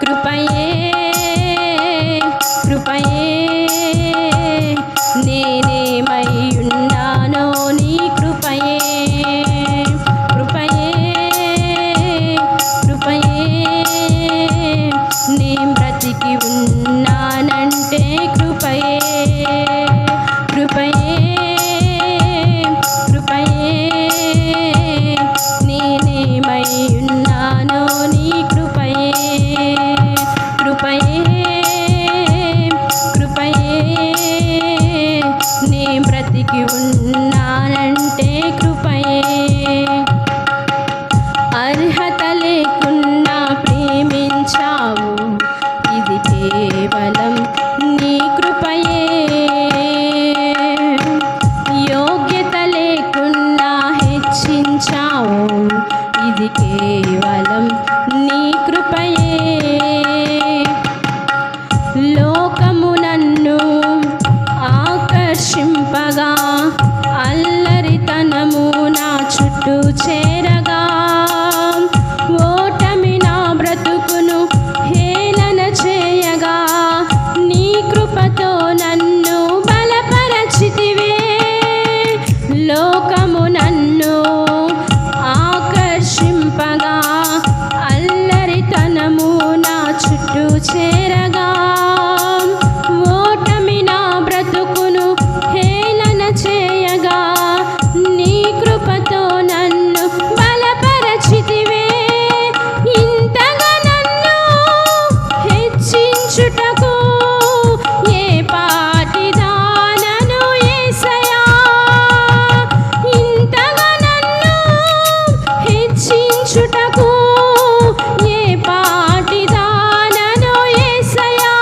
కృపయే కృపయే నేనేమై ఉన్నానో నీ కృపయే కృపయే కృపయే నేను బ్రతికి ఉన్నానంటే కృపయే కృపయే కృపయే నేనేమై ఉన్నానో నీ కృపయే కృపయే కృపయే నే బ్రతికి ఉన్నానంటే కృపయే అర్హత లేకున్నా ప్రేమించావు ఇది కేవలం నీ కృపయే యోగ్యత లేకున్నా హెచ్చించావు ఇది కేవలం నీ కృపయే లోకము నన్ను ఆకర్షింపగా అల్లరితనము నా చుట్టూ చేరగా ఓటమి నా బ్రతుకును హేళన చేయగా నీ కృపతో నన్ను బలపరచితివే లోకము నన్ను ఆకర్షింపగా అల్లరితనము నా చుట్టూ చేరగా ఓటమి నా బ్రతుకును హేళన చేయగా నీ కృపతో నన్ను బలపరచితివే ఇంతగా నన్ను హెచ్చించుటకు ఏ పాటి దానను యేసయ్యా ఇంతగా నన్ను హెచ్చించుటకు ఏ పాటి దానను యేసయ్యా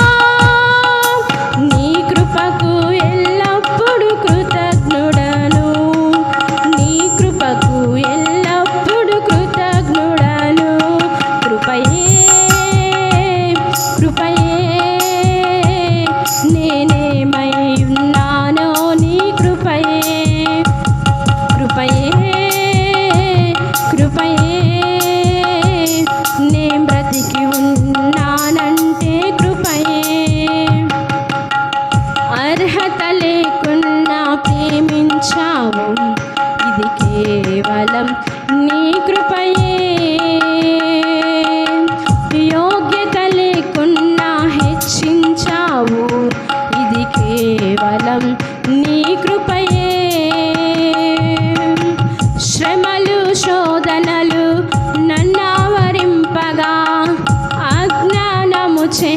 నీ కృపకు ఎల్లప్పుడు కృతజ్ఞుడను నీ కృపకు ఎల్లప్పుడు కృతజ్ఞుడను కృపయే కృపయే నేనేమై ఉన్నానో నీ కృపయే కృపయే కృపయే నే బ్రతికి ఉన్నానంటే కృపయే అర్హత లేకున్నా ప్రేమించావు ఇది కేవలం నీ కృపయే యోగ్యత లేకున్నా హెచ్చించావు ఇది కేవలం నీ కృపయే శ్రమలు శోధనలు నన్నావరింపగా అజ్ఞానము చే